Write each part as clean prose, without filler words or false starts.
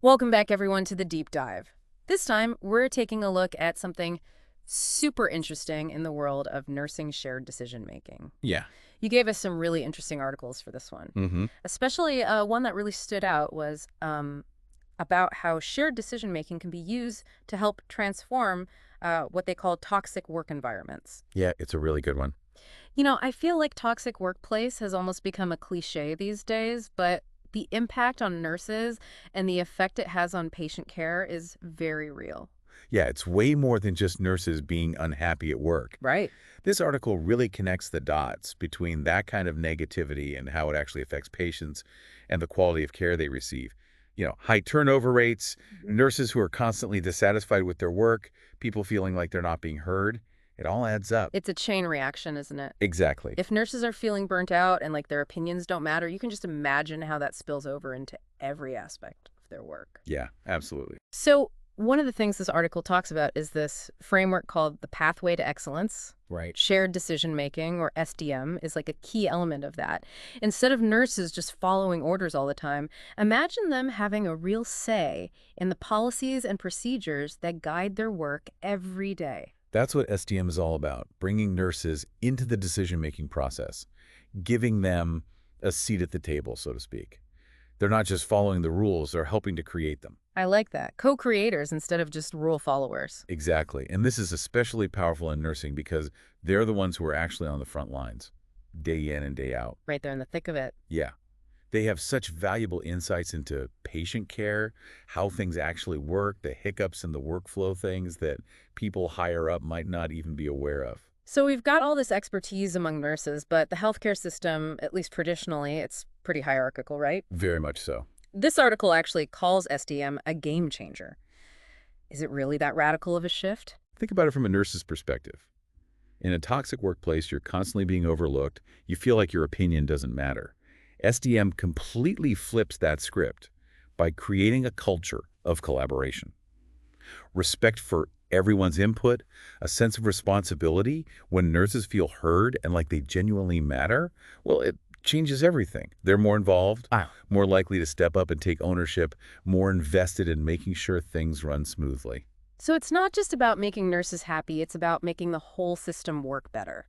Welcome back, everyone, to the deep dive. This time, we're taking a look at something super interesting in the world of nursing shared decision making. Yeah. You gave us some really interesting articles for this one, Mm-hmm. especially one that really stood out was about how shared decision making can be used to help transform what they call toxic work environments. Yeah, it's a really good one. I feel like toxic workplace has almost become a cliche these days, but the impact on nurses and the effect it has on patient care is very real. Yeah, it's way more than just nurses being unhappy at work. Right. This article really connects the dots between that kind of negativity and how it actually affects patients and the quality of care they receive. High turnover rates, nurses who are constantly dissatisfied with their work, people feeling like they're not being heard. It all adds up. It's a chain reaction, isn't it? Exactly. If nurses are feeling burnt out and like their opinions don't matter, you can just imagine how that spills over into every aspect of their work. Yeah, absolutely. So, one of the things this article talks about is this framework called the pathway to excellence. Right. Shared decision making, or SDM, is like a key element of that. Instead of nurses just following orders all the time, imagine them having a real say in the policies and procedures that guide their work every day. That's what SDM is all about, bringing nurses into the decision-making process, giving them a seat at the table, so to speak. They're not just following the rules, they're helping to create them. I like that. Co-creators instead of just rule followers. Exactly. And this is especially powerful in nursing because they're the ones who are actually on the front lines, day in and day out. Right there in the thick of it. Yeah. They have such valuable insights into patient care, how things actually work, the hiccups in the workflow, things that people higher up might not even be aware of. So we've got all this expertise among nurses, but the healthcare system, at least traditionally, it's pretty hierarchical, right? Very much so. This article actually calls SDM a game changer. Is it really that radical of a shift? Think about it from a nurse's perspective. In a toxic workplace, you're constantly being overlooked. You feel like your opinion doesn't matter. SDM completely flips that script by creating a culture of collaboration. Respect for everyone's input, a sense of responsibility. When nurses feel heard and like they genuinely matter, well, it changes everything. They're more involved, Wow. more likely to step up and take ownership, more invested in making sure things run smoothly. So it's not just about making nurses happy, it's about making the whole system work better.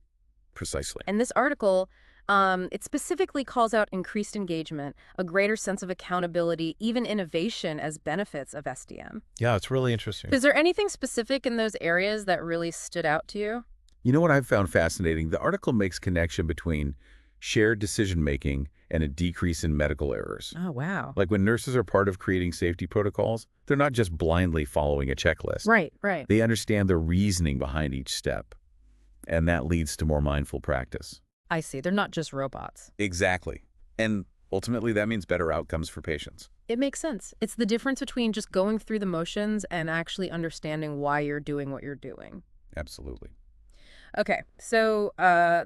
Precisely. And this article, it specifically calls out increased engagement, a greater sense of accountability, even innovation as benefits of SDM. Yeah, it's really interesting. Is there anything specific in those areas that really stood out to you? You know what I've found fascinating? The article makes connection between shared decision-making and a decrease in medical errors. Oh, wow. Like when nurses are part of creating safety protocols, they're not just blindly following a checklist. Right, right. They understand the reasoning behind each step, and that leads to more mindful practice. I see. They're not just robots. Exactly. And ultimately, that means better outcomes for patients. It makes sense. It's the difference between just going through the motions and actually understanding why you're doing what you're doing. Absolutely. Okay, so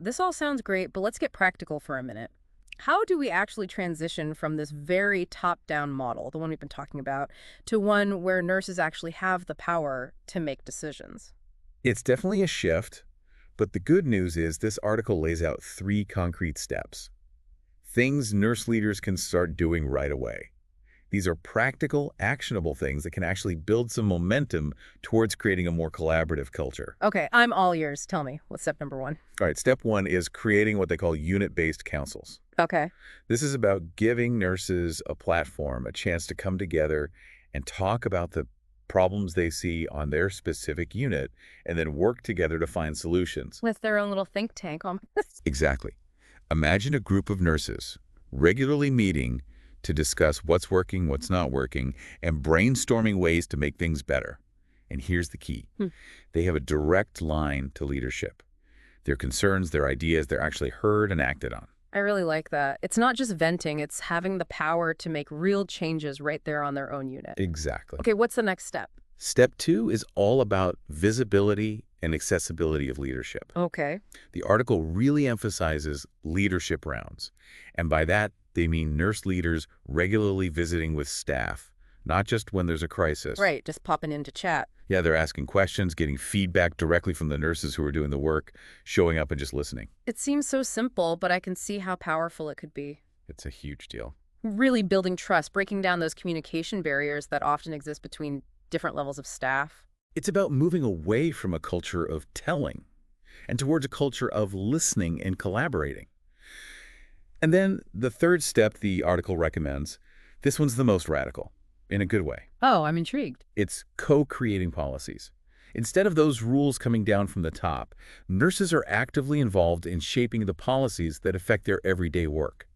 this all sounds great, but let's get practical for a minute. How do we actually transition from this very top-down model, the one we've been talking about, to one where nurses actually have the power to make decisions? It's definitely a shift, but the good news is this article lays out 3 concrete steps. Things nurse leaders can start doing right away. These are practical, actionable things that can actually build some momentum towards creating a more collaborative culture. Okay, I'm all ears. Tell me, what's step number 1? All right, step 1 is creating what they call unit-based councils. Okay. This is about giving nurses a platform, a chance to come together and talk about the problems they see on their specific unit and then work together to find solutions. With their own little think tank almost. Exactly. Imagine a group of nurses regularly meeting to discuss what's working, what's not working, and brainstorming ways to make things better. And here's the key. They have a direct line to leadership. Their concerns, their ideas, they're actually heard and acted on. I really like that. It's not just venting, it's having the power to make real changes right there on their own unit. Exactly. Okay, what's the next step? Step 2 is all about visibility and accessibility of leadership. Okay. The article really emphasizes leadership rounds. And by that, they mean nurse leaders regularly visiting with staff, not just when there's a crisis. Right, just popping in to chat. Yeah, they're asking questions, getting feedback directly from the nurses who are doing the work, showing up and just listening. It seems so simple, but I can see how powerful it could be. It's a huge deal. Really building trust, breaking down those communication barriers that often exist between different levels of staff. It's about moving away from a culture of telling and towards a culture of listening and collaborating. And then the third step the article recommends, this one's the most radical, in a good way. Oh, I'm intrigued. It's co-creating policies. Instead of those rules coming down from the top, nurses are actively involved in shaping the policies that affect their everyday work.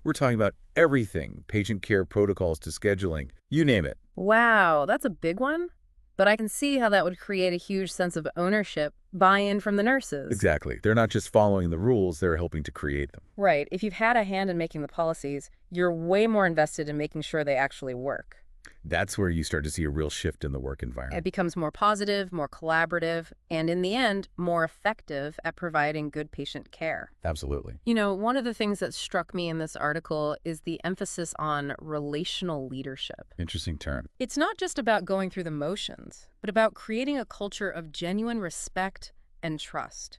We're talking about everything, patient care protocols to scheduling, you name it. Wow, that's a big one. But I can see how that would create a huge sense of ownership, buy-in from the nurses. Exactly. They're not just following the rules, they're helping to create them. Right. If you've had a hand in making the policies, you're way more invested in making sure they actually work. That's where you start to see a real shift in the work It environment. becomes more positive, more collaborative, and in the end, more effective at providing good patient care. Absolutely. You know, one of the things that struck me in this article is the emphasis on relational leadership. Interesting term. It's not just about going through the motions, but about creating a culture of genuine respect and trust,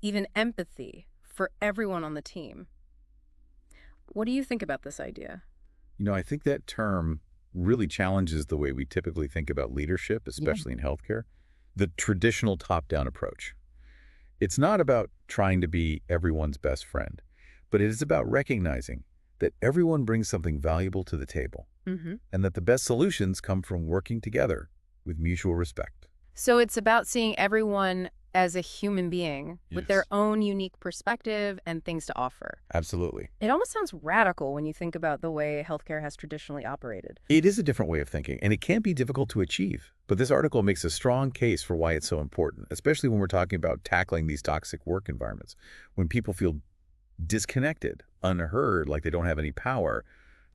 even empathy for everyone on the team. What do you think about this idea? I think that term really challenges the way we typically think about leadership, especially in healthcare. The traditional top-down approach. It's not about trying to be everyone's best friend, but it is about recognizing that everyone brings something valuable to the table and that the best solutions come from working together with mutual respect. So it's about seeing everyone as a human being with their Yes. own unique perspective and things to offer. Absolutely. It almost sounds radical when you think about the way healthcare has traditionally operated. It is a different way of thinking, and it can be difficult to achieve. But this article makes a strong case for why it's so important, especially when we're talking about tackling these toxic work environments. When people feel disconnected, unheard, like they don't have any power,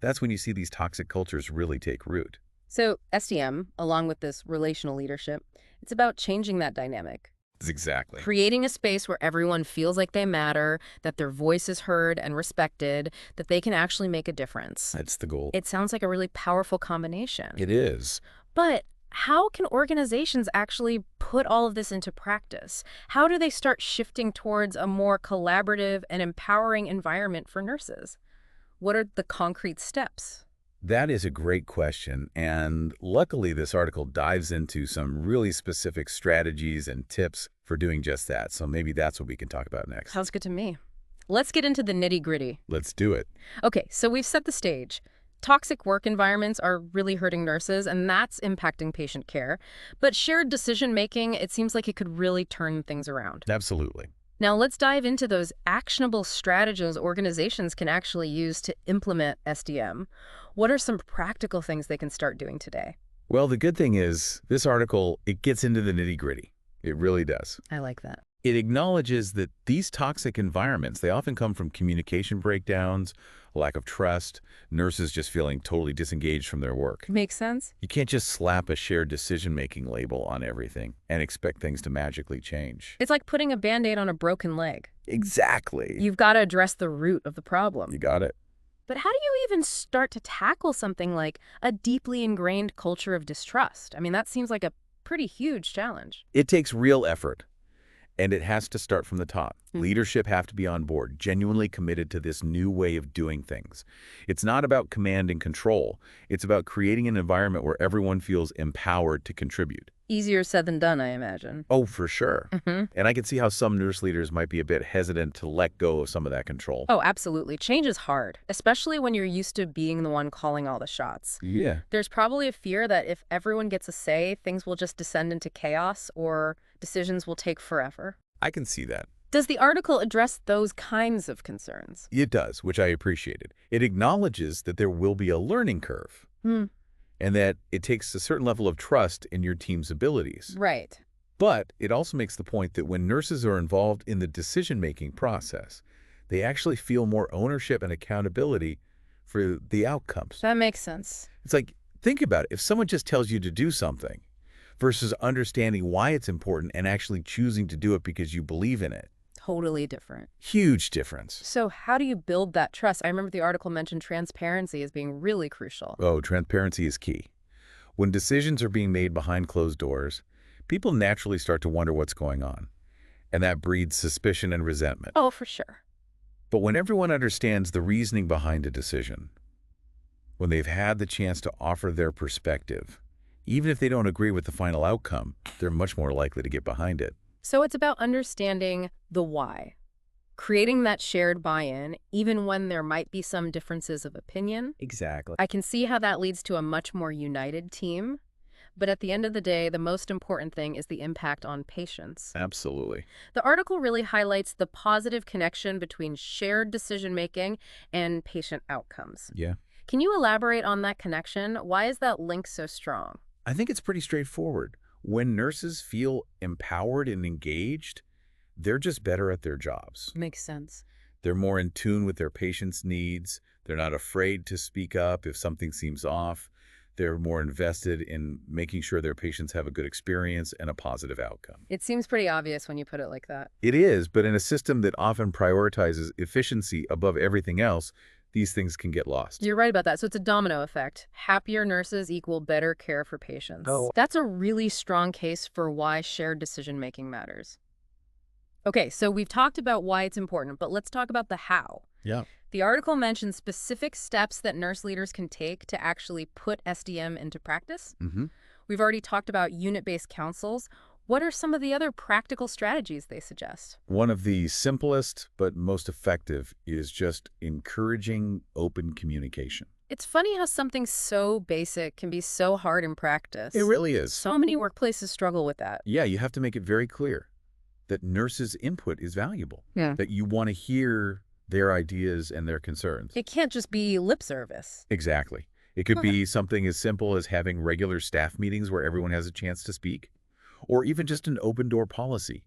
that's when you see these toxic cultures really take root. So SDM, along with this relational leadership, it's about changing that dynamic. Exactly. Creating a space where everyone feels like they matter, that their voice is heard and respected, that they can actually make a difference. That's the goal. It sounds like a really powerful combination. It is. But how can organizations actually put all of this into practice? How do they start shifting towards a more collaborative and empowering environment for nurses? What are the concrete steps? That is a great question, and luckily this article dives into some really specific strategies and tips for doing just that, so maybe that's what we can talk about next. Sounds good to me. Let's get into the nitty-gritty. Let's do it. Okay, so we've set the stage. Toxic work environments are really hurting nurses, and that's impacting patient care. But shared decision-making, it seems like it could really turn things around. Absolutely. Now let's dive into those actionable strategies organizations can actually use to implement SDM. What are some practical things they can start doing today? Well, the good thing is this article, it gets into the nitty-gritty. It really does. I like that. It acknowledges that these toxic environments, they often come from communication breakdowns, lack of trust, nurses just feeling totally disengaged from their work. Makes sense? You can't just slap a shared decision-making label on everything and expect things to magically change. It's like putting a Band-Aid on a broken leg. Exactly. You've got to address the root of the problem. You got it. But how do you even start to tackle something like a deeply ingrained culture of distrust? I mean, that seems like a pretty huge challenge. It takes real effort, and it has to start from the top. Leadership have to be on board, genuinely committed to this new way of doing things. It's not about command and control. It's about creating an environment where everyone feels empowered to contribute. Easier said than done, I imagine. Oh, for sure. And I can see how some nurse leaders might be a bit hesitant to let go of some of that control. Oh, absolutely. Change is hard, especially when you're used to being the one calling all the shots. Yeah. There's probably a fear that if everyone gets a say, things will just descend into chaos or decisions will take forever. I can see that. Does the article address those kinds of concerns? It does, which I appreciated. It acknowledges that there will be a learning curve and that it takes a certain level of trust in your team's abilities. Right. But it also makes the point that when nurses are involved in the decision-making process, they actually feel more ownership and accountability for the outcomes. That makes sense. It's like, think about it. If someone just tells you to do something versus understanding why it's important and actually choosing to do it because you believe in it, Totally different. huge difference. So how do you build that trust? I remember the article mentioned transparency as being really crucial. Oh, transparency is key. When decisions are being made behind closed doors, people naturally start to wonder what's going on, and that breeds suspicion and resentment. Oh, for sure. But when everyone understands the reasoning behind a decision, when they've had the chance to offer their perspective. Even if they don't agree with the final outcome, they're much more likely to get behind it. So it's about understanding the why, creating that shared buy-in, even when there might be some differences of opinion. Exactly. I can see how that leads to a much more united team. But at the end of the day, the most important thing is the impact on patients. Absolutely. The article really highlights the positive connection between shared decision-making and patient outcomes. Yeah. Can you elaborate on that connection? Why is that link so strong? I think it's pretty straightforward. When nurses feel empowered and engaged, they're just better at their jobs. Makes sense. They're more in tune with their patients' needs. They're not afraid to speak up if something seems off. They're more invested in making sure their patients have a good experience and a positive outcome. It seems pretty obvious when you put it like that. It is, but in a system that often prioritizes efficiency above everything else, these things can get lost. You're right about that. So it's a domino effect. Happier nurses equal better care for patients. Oh. That's a really strong case for why shared decision-making matters. Okay, so we've talked about why it's important, but let's talk about the how. Yeah. The article mentions specific steps that nurse leaders can take to actually put SDM into practice. We've already talked about unit-based councils. What are some of the other practical strategies they suggest? One of the simplest but most effective is just encouraging open communication. It's funny how something so basic can be so hard in practice. It really is. So many workplaces struggle with that. Yeah, you have to make it very clear that nurses' input is valuable, Yeah. that you want to hear their ideas and their concerns. It can't just be lip service. Exactly. It could be something as simple as having regular staff meetings where everyone has a chance to speak, or even just an open-door policy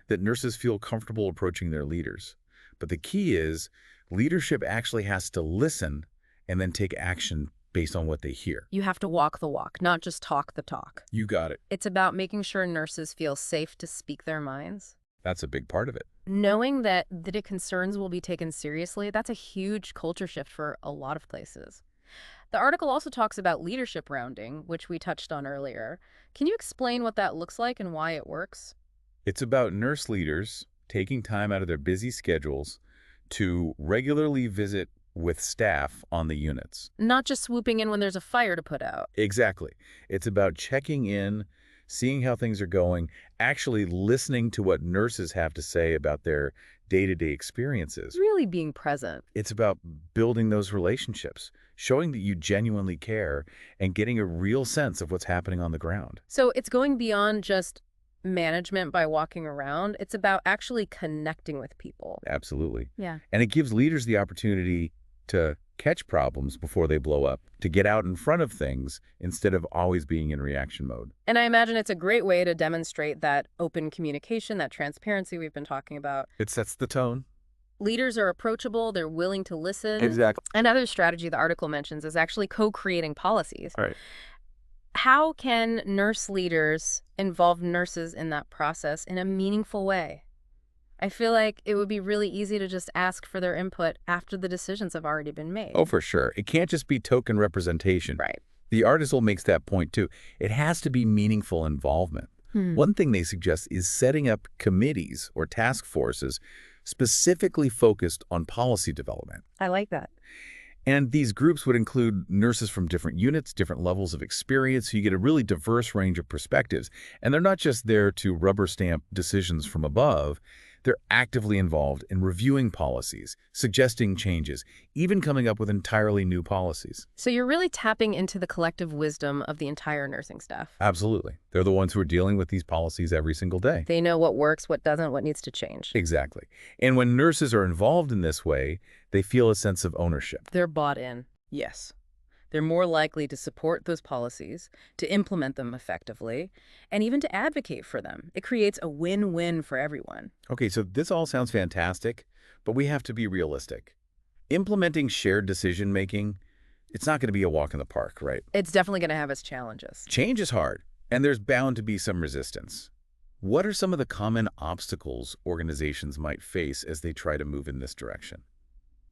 that nurses feel comfortable approaching their leaders. But the key is leadership actually has to listen and then take action based on what they hear. You have to walk the walk, not just talk the talk. You got it. It's about making sure nurses feel safe to speak their minds. That's a big part of it. Knowing that the concerns will be taken seriously, that's a huge culture shift for a lot of places. The article also talks about leadership rounding, which we touched on earlier. Can you explain what that looks like and why it works? It's about nurse leaders taking time out of their busy schedules to regularly visit with staff on the units. Not just swooping in when there's a fire to put out. Exactly. It's about checking in, seeing how things are going, actually listening to what nurses have to say about their day-to-day experiences. Really being present. It's about building those relationships, showing that you genuinely care, and getting a real sense of what's happening on the ground. So it's going beyond just management by walking around. It's about actually connecting with people. Absolutely. Yeah. And it gives leaders the opportunity to catch problems before they blow up, to get out in front of things instead of always being in reaction mode. And I imagine it's a great way to demonstrate that open communication, that transparency we've been talking about. It sets the tone. Leaders are approachable, they're willing to listen. Exactly. Another strategy the article mentions is actually co-creating policies. Right. How can nurse leaders involve nurses in that process in a meaningful way? I feel like it would be really easy to just ask for their input after the decisions have already been made. Oh, for sure. It can't just be token representation. Right. The article makes that point too. It has to be meaningful involvement. One thing they suggest is setting up committees or task forces specifically focused on policy development. I like that. And these groups would include nurses from different units, different levels of experience, so you get a really diverse range of perspectives. And they're not just there to rubber stamp decisions from above. They're actively involved in reviewing policies, suggesting changes, even coming up with entirely new policies. So you're really tapping into the collective wisdom of the entire nursing staff. Absolutely. They're the ones who are dealing with these policies every single day. They know what works, what doesn't, what needs to change. Exactly. And when nurses are involved in this way, they feel a sense of ownership. They're bought in. Yes. They're more likely to support those policies, to implement them effectively, and even to advocate for them. It creates a win-win for everyone. Okay, so this all sounds fantastic, but we have to be realistic. Implementing shared decision-making, it's not going to be a walk in the park, right? It's definitely going to have its challenges. Change is hard, and there's bound to be some resistance. What are some of the common obstacles organizations might face as they try to move in this direction?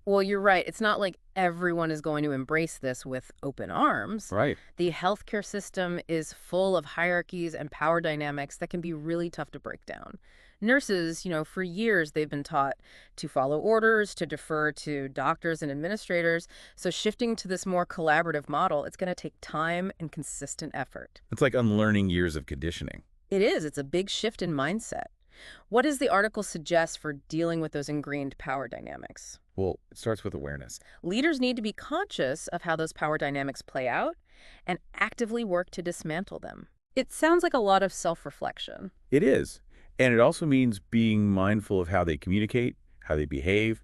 Well, you're right. It's not like everyone is going to embrace this with open arms. Right. The healthcare system is full of hierarchies and power dynamics that can be really tough to break down. Nurses, for years they've been taught to follow orders, to defer to doctors and administrators. So shifting to this more collaborative model, it's going to take time and consistent effort. It's like unlearning years of conditioning. It is. It's a big shift in mindset. What does the article suggest for dealing with those ingrained power dynamics? Well, it starts with awareness. Leaders need to be conscious of how those power dynamics play out and actively work to dismantle them. It sounds like a lot of self-reflection. It is. And it also means being mindful of how they communicate, how they behave,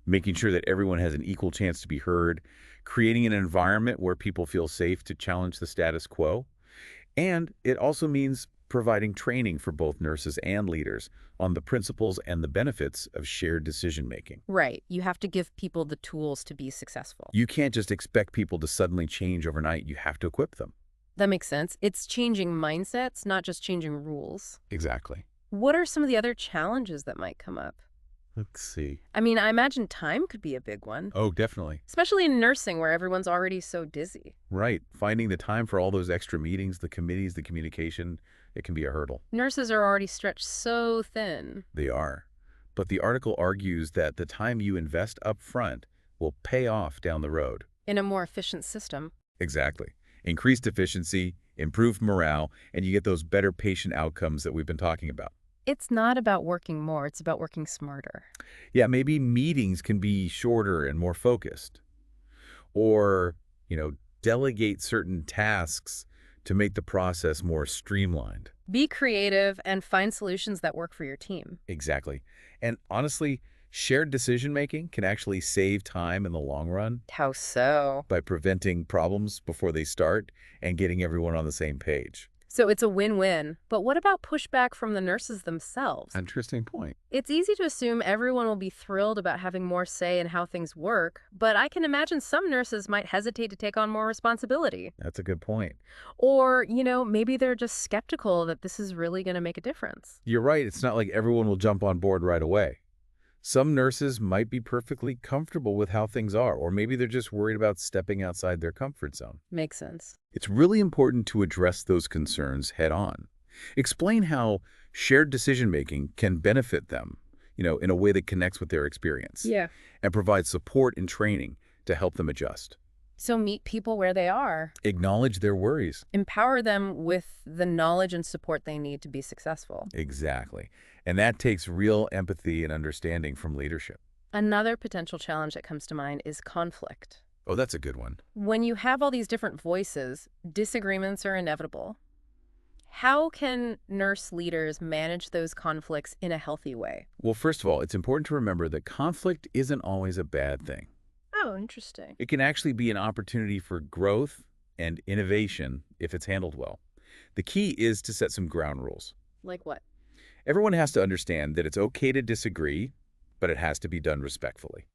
making sure that everyone has an equal chance to be heard, creating an environment where people feel safe to challenge the status quo. And it also means providing training for both nurses and leaders on the principles and the benefits of shared decision-making. Right. You have to give people the tools to be successful. You can't just expect people to suddenly change overnight. You have to equip them. That makes sense. It's changing mindsets, not just changing rules. Exactly. What are some of the other challenges that might come up? Let's see. I mean, I imagine time could be a big one, Oh, definitely. especially in nursing where everyone's already so dizzy. Right. Finding the time for all those extra meetings, the committees, the communication, it can be a hurdle. Nurses are already stretched so thin. They are. But the article argues that the time you invest up front will pay off down the road. In a more efficient system. Exactly. Increased efficiency, improved morale, and you get those better patient outcomes that we've been talking about. It's not about working more, it's about working smarter. Yeah, maybe meetings can be shorter and more focused. Or, delegate certain tasks to make the process more streamlined. Be creative and find solutions that work for your team. Exactly. And honestly, shared decision-making can actually save time in the long run How so? by preventing problems before they start and getting everyone on the same page. So it's a win-win. But what about pushback from the nurses themselves? Interesting point. It's easy to assume everyone will be thrilled about having more say in how things work, but I can imagine some nurses might hesitate to take on more responsibility. That's a good point. Or, maybe they're just skeptical that this is really going to make a difference. You're right. It's not like everyone will jump on board right away. Some nurses might be perfectly comfortable with how things are, or maybe they're just worried about stepping outside their comfort zone. Makes sense. It's really important to address those concerns head on. Explain how shared decision-making can benefit them, in a way that connects with their experience. Yeah. And provide support and training to help them adjust. So meet people where they are. Acknowledge their worries. Empower them with the knowledge and support they need to be successful. Exactly. And that takes real empathy and understanding from leadership. Another potential challenge that comes to mind is conflict. Oh, that's a good one. When you have all these different voices, disagreements are inevitable. How can nurse leaders manage those conflicts in a healthy way? Well, first of all, it's important to remember that conflict isn't always a bad thing. Oh, interesting. It can actually be an opportunity for growth and innovation if it's handled well. The key is to set some ground rules. Like what? Everyone has to understand that it's okay to disagree, but it has to be done respectfully.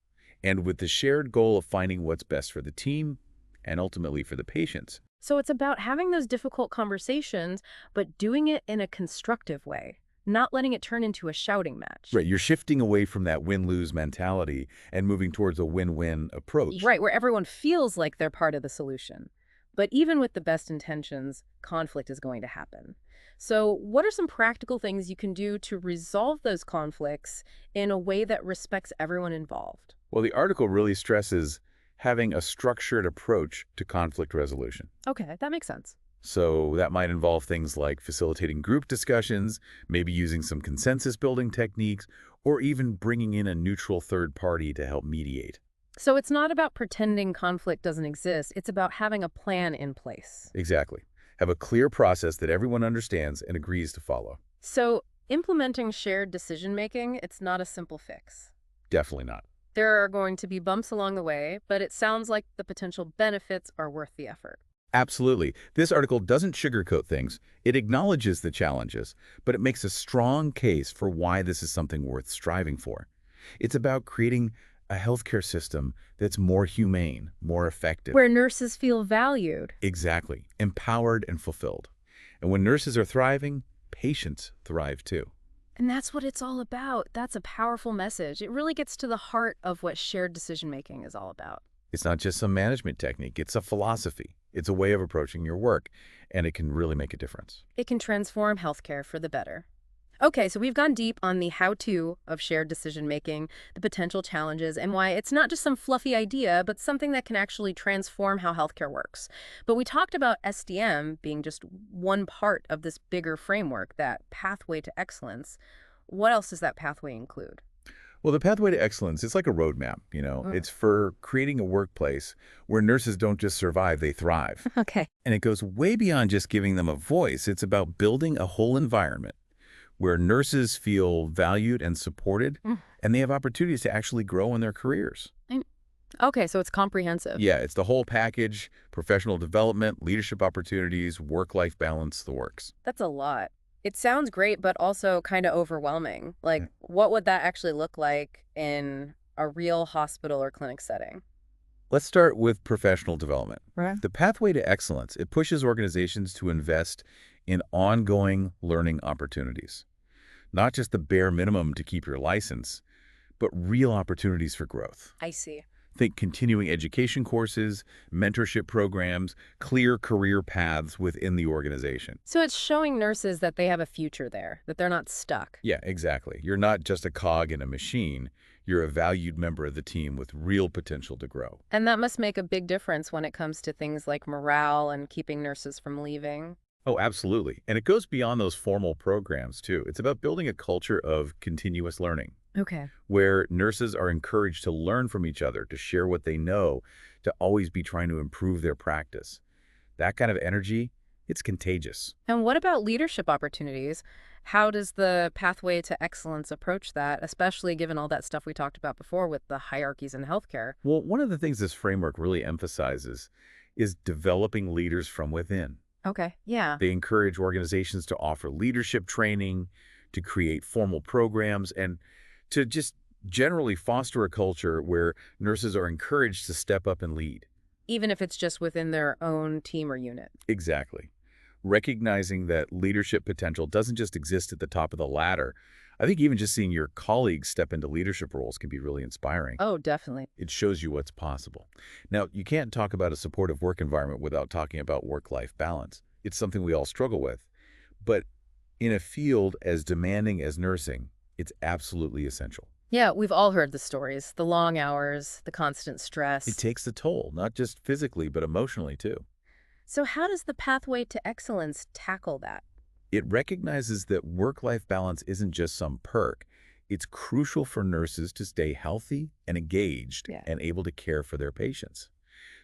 And with the shared goal of finding what's best for the team and ultimately for the patients. So it's about having those difficult conversations, but doing it in a constructive way, not letting it turn into a shouting match. Right, you're shifting away from that win-lose mentality and moving towards a win-win approach. Right, where everyone feels like they're part of the solution. But even with the best intentions, conflict is going to happen. So what are some practical things you can do to resolve those conflicts in a way that respects everyone involved? Well, the article really stresses having a structured approach to conflict resolution. Okay, that makes sense. So that might involve things like facilitating group discussions, maybe using some consensus-building techniques, or even bringing in a neutral third party to help mediate. So it's not about pretending conflict doesn't exist. It's about having a plan in place. Exactly. Have a clear process that everyone understands and agrees to follow. So implementing shared decision-making, it's not a simple fix. Definitely not. There are going to be bumps along the way, but it sounds like the potential benefits are worth the effort. Absolutely. This article doesn't sugarcoat things. It acknowledges the challenges, but it makes a strong case for why this is something worth striving for. It's about creating a healthcare system that's more humane, more effective. Where nurses feel valued. Exactly. Empowered and fulfilled. And when nurses are thriving, patients thrive too. And that's what it's all about. That's a powerful message. It really gets to the heart of what shared decision-making is all about. It's not just some management technique. It's a philosophy. It's a way of approaching your work, and it can really make a difference. It can transform healthcare for the better. Okay, so we've gone deep on the how-to of shared decision-making, the potential challenges, and why it's not just some fluffy idea, but something that can actually transform how healthcare works. But we talked about SDM being just one part of this bigger framework, that pathway to excellence. What else does that pathway include? Well, the pathway to excellence, it's like a roadmap, Mm. It's for creating a workplace where nurses don't just survive, they thrive. Okay. And it goes way beyond just giving them a voice. It's about building a whole environment where nurses feel valued and supported, Mm. and they have opportunities to actually grow in their careers. And- Okay, so it's comprehensive. Yeah, it's the whole package: professional development, leadership opportunities, work-life balance, the works. That's a lot. It sounds great, but also kind of overwhelming. Like, Yeah. what would that actually look like in a real hospital or clinic setting? Let's start with professional development. Right. The pathway to excellence, it pushes organizations to invest in ongoing learning opportunities. Not just the bare minimum to keep your license, but real opportunities for growth. I see. Think continuing education courses, mentorship programs, clear career paths within the organization. So it's showing nurses that they have a future there, that they're not stuck. Yeah, exactly. You're not just a cog in a machine. You're a valued member of the team with real potential to grow. And that must make a big difference when it comes to things like morale and keeping nurses from leaving. Oh, absolutely. And it goes beyond those formal programs, too. It's about building a culture of continuous learning, Okay. where nurses are encouraged to learn from each other, to share what they know, to always be trying to improve their practice. That kind of energy, it's contagious. And what about leadership opportunities? How does the pathway to excellence approach that, especially given all that stuff we talked about before with the hierarchies in healthcare? Well, one of the things this framework really emphasizes is developing leaders from within. Okay. Yeah. They encourage organizations to offer leadership training, to create formal programs, and to just generally foster a culture where nurses are encouraged to step up and lead. Even if it's just within their own team or unit. Exactly. Recognizing that leadership potential doesn't just exist at the top of the ladder. I think even just seeing your colleagues step into leadership roles can be really inspiring. Oh, definitely. It shows you what's possible. Now, you can't talk about a supportive work environment without talking about work-life balance. It's something we all struggle with. But in a field as demanding as nursing, it's absolutely essential. Yeah, we've all heard the stories, the long hours, the constant It stress. takes a toll, not just physically, but emotionally too. So how does the pathway to excellence tackle that? It recognizes that work-life balance isn't just some perk. It's crucial for nurses to stay healthy and engaged Yeah. and able to care for their patients.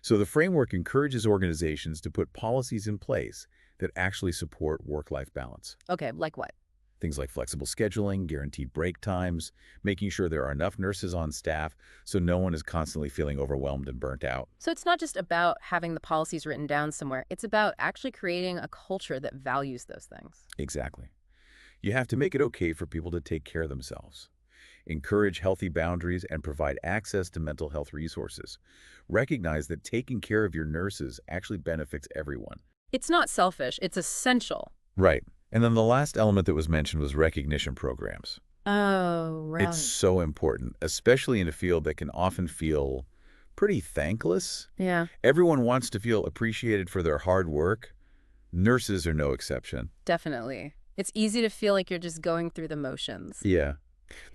So the framework encourages organizations to put policies in place that actually support work-life balance. Okay, like what? Things like flexible scheduling, guaranteed break times, making sure there are enough nurses on staff so no one is constantly feeling overwhelmed and burnt out. So it's not just about having the policies written down somewhere. It's about actually creating a culture that values those things. Exactly. You have to make it okay for people to take care of themselves. Encourage healthy boundaries and provide access to mental health resources. Recognize that taking care of your nurses actually benefits everyone. It's not selfish, it's essential. Right. And then the last element that was mentioned was recognition programs. Oh, It's right. so important, especially in a field that can often feel pretty thankless. Yeah, Everyone wants to feel appreciated for their hard work. Nurses are no exception. definitely. It's easy to feel like you're just going through the motions. Yeah.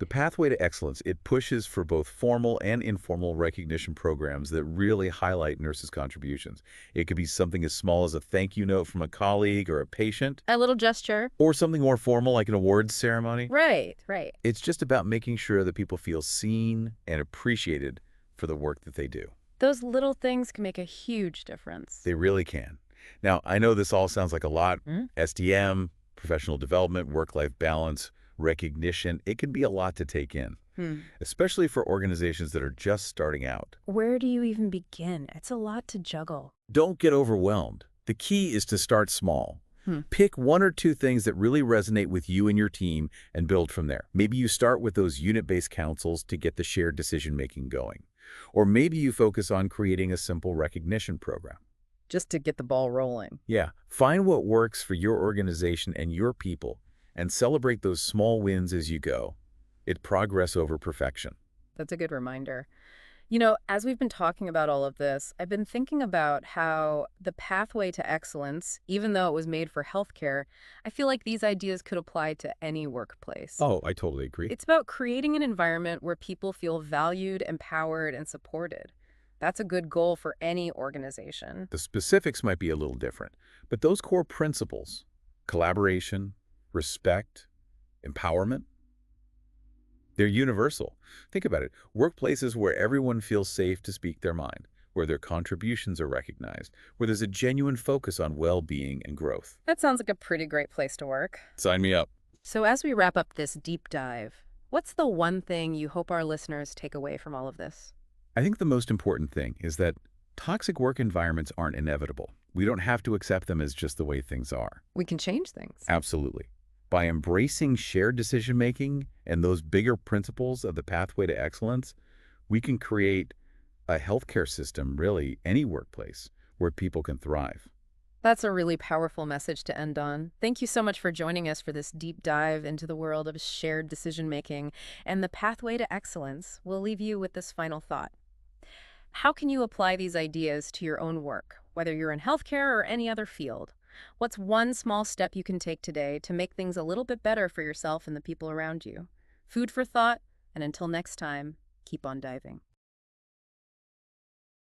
The pathway to excellence, it pushes for both formal and informal recognition programs that really highlight nurses' contributions. It could be something as small as a thank you note from a colleague or a patient, A little gesture. or something more formal like an awards ceremony. Right, right. It's just about making sure that people feel seen and appreciated for the work that they do. Those little things can make a huge difference. They really can. Now, I know this all sounds like a lot. Mm. SDM, professional development, work-life balance, recognition, it can be a lot to take in, Hmm. especially for organizations that are just starting out. Where do you even begin? It's a lot to juggle. Don't get overwhelmed. The key is to start small. Hmm. Pick one or two things that really resonate with you and your team and build from there. Maybe you start with those unit-based councils to get the shared decision-making going. Or maybe you focus on creating a simple recognition program. Just to get the ball rolling. Yeah, find what works for your organization and your people and celebrate those small wins as you go. It's progress over perfection. That's a good reminder. As we've been talking about all of this, I've been thinking about how the pathway to excellence, even though it was made for healthcare, I feel like these ideas could apply to any workplace. Oh, I totally agree. It's about creating an environment where people feel valued, empowered, and supported. That's a good goal for any organization. The specifics might be a little different, but those core principles, collaboration, respect, empowerment, they're universal. Think about it. Workplaces where everyone feels safe to speak their mind, where their contributions are recognized, where there's a genuine focus on well-being and growth. That sounds like a pretty great place to work. Sign me up. So, as we wrap up this deep dive, what's the one thing you hope our listeners take away from all of this? I think the most important thing is that toxic work environments aren't inevitable. We don't have to accept them as just the way things are. We can change things. Absolutely. By embracing shared decision-making and those bigger principles of the pathway to excellence, we can create a healthcare system, really, any workplace, where people can thrive. That's a really powerful message to end on. Thank you so much for joining us for this deep dive into the world of shared decision making and the pathway to excellence. We'll leave you with this final thought. How can you apply these ideas to your own work, whether you're in healthcare or any other field? What's one small step you can take today to make things a little bit better for yourself and the people around you? Food for thought, and until next time, keep on diving.